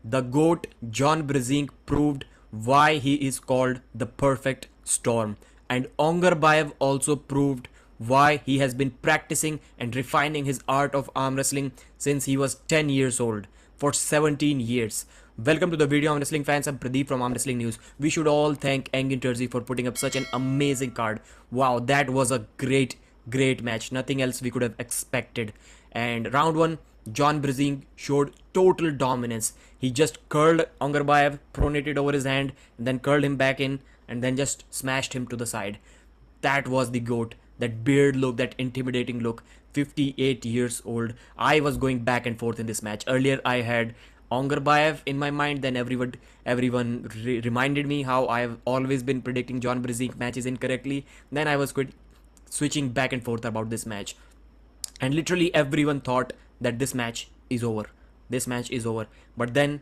The GOAT John Brzenk proved why he is called the perfect storm, and Ongarbayev also proved why he has been practicing and refining his art of arm wrestling since he was 10 years old for 17 years. Welcome to the video, arm wrestling fans. I'm Pradeep from Arm Wrestling News. We should all thank Engin Terzi for putting up such an amazing card. Wow, that was a great match. Nothing else we could have expected. And round 1, John Brzenk showed total dominance. He just curled Ongarbayev, pronated over his hand, and then curled him back in, and then just smashed him to the side. That was the GOAT. That beard look, that intimidating look. 58 years old. I was going back and forth in this match. Earlier, I had Ongarbayev in my mind. Then everyone reminded me how I have always been predicting John Brzenk matches incorrectly. Then I was switching back and forth about this match. And literally everyone thought that this match is over. This match is over. But then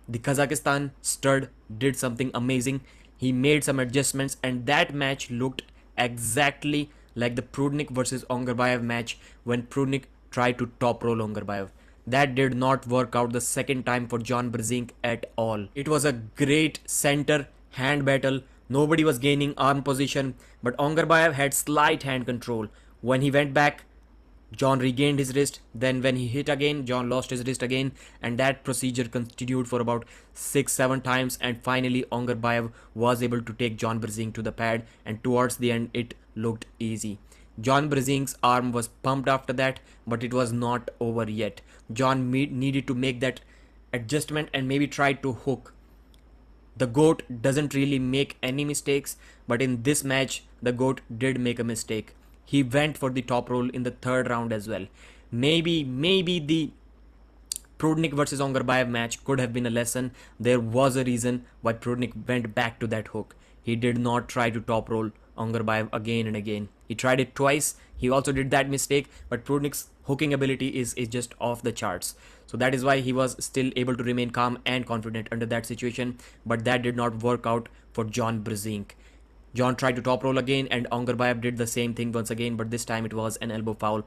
the Kazakhstan stud did something amazing. He made some adjustments and that match looked exactly like the Prudnik versus Ongarbayev match when Prudnik tried to top roll Ongarbayev. That did not work out the second time for John Brzenk at all. It was a great center hand battle. Nobody was gaining arm position, but Ongarbayev had slight hand control. When he went back, John regained his wrist. Then when he hit again, John lost his wrist again, and that procedure continued for about 6-7 times, and finally Ongarbayev was able to take John Brzenk to the pad, and towards the end it looked easy. John Brzenk's arm was pumped after that, but it was not over yet. John needed to make that adjustment and maybe try to hook. The GOAT doesn't really make any mistakes, but in this match the GOAT did make a mistake. He went for the top roll in the third round as well. Maybe the Prudnik versus Ongarbayev match could have been a lesson. There was a reason why Prudnik went back to that hook. He did not try to top roll Ongarbayev again and again. He tried it twice. He also did that mistake, but Prudnik's hooking ability is just off the charts. So that is why he was still able to remain calm and confident under that situation, but that did not work out for John Brzenk. John tried to top roll again and Ongarbayev did the same thing once again, but this time it was an elbow foul.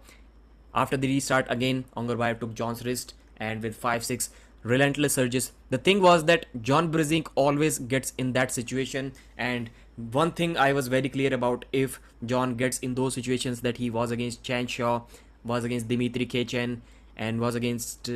After the restart again, Ongarbayev took John's wrist and with 5-6 relentless surges. The thing was that John Brzenk always gets in that situation, and one thing I was very clear about, if John gets in those situations that he was against Chan Shaw, was against Dimitri Kechen, and was against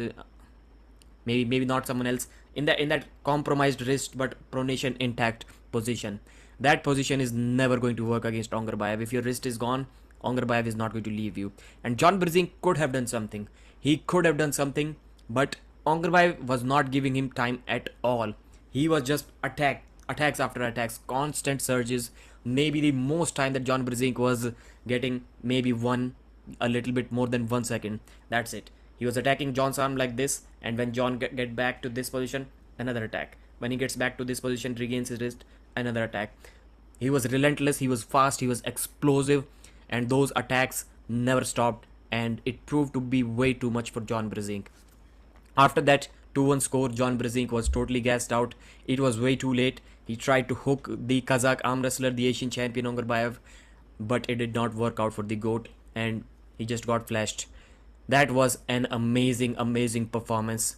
maybe not someone else, in that compromised wrist but pronation intact position. That position is never going to work against Ongarbayev. If your wrist is gone, Ongarbayev is not going to leave you. And John Brzenk could have done something. He could have done something, but Ongarbayev was not giving him time at all. He was just attacks after attacks, constant surges. Maybe the most time that John Brzenk was getting, maybe a little bit more than 1 second. That's it. He was attacking John's arm like this, and when John get back to this position, another attack. When he gets back to this position, regains his wrist, another attack. He was relentless, he was fast, he was explosive, and those attacks never stopped, and it proved to be way too much for John Brzenk. After that 2-1 score, John Brzenk was totally gassed out. It was way too late. He tried to hook the Kazakh arm wrestler, the Asian champion Ongarbayev, but it did not work out for the GOAT, and he just got flashed. That was an amazing performance,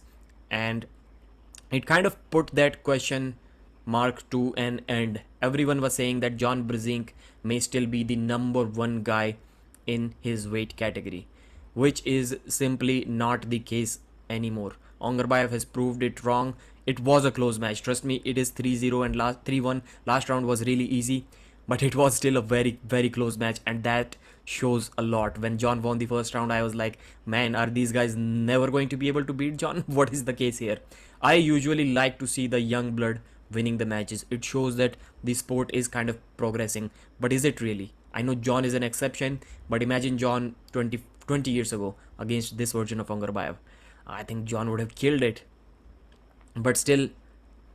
and it kind of put that question mark to an end. Everyone was saying that John Brzenk may still be the #1 guy in his weight category, which is simply not the case anymore. Ongarbayev has proved it wrong. It was a close match. Trust me, it is 3-0 and 3-1. Last round was really easy, but it was still a very close match, and that shows a lot. When John won the first round, I was like, man, are these guys never going to be able to beat John? What is the case here? I usually like to see the young blood winning the matches. It shows that the sport is kind of progressing, but is it really? I know John is an exception, but imagine John 20 years ago against this version of Ongarbayev. I think John would have killed it. But still,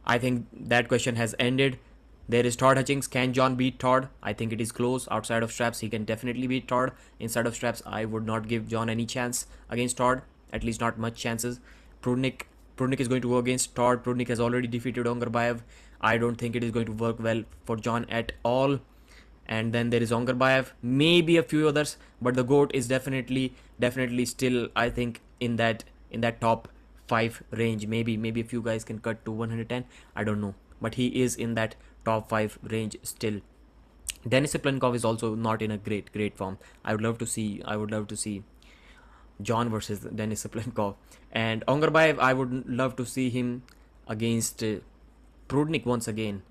I think that question has ended. There is Todd Hutchings. Can John beat Todd? I think it is close. Outside of straps, he can definitely beat Todd. Inside of straps, I would not give John any chance against Todd. At least not much chances. Prudnik is going to go against Todd. Prudnik has already defeated Ongarbayev. I don't think it is going to work well for John at all. And then there is Ongarbayev, maybe a few others, but the GOAT is definitely still, I think, in that top 5 range. Maybe if you guys can cut to 110, I don't know, but he is in that top 5 range still. Denis Siplenkov is also not in a great form. I would love to see John versus Denis Siplenkov. And Ongarbayev, I would love to see him against Prudnik once again,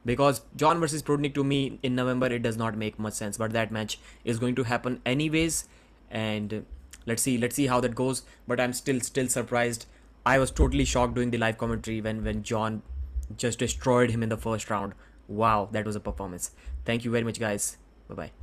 because John versus Prudnik, to me, in November, it does not make much sense, but that match is going to happen anyways. And let's see how that goes. But I'm still surprised. I was totally shocked doing the live commentary when John just destroyed him in the first round. Wow, that was a performance. Thank you very much, guys. Bye bye.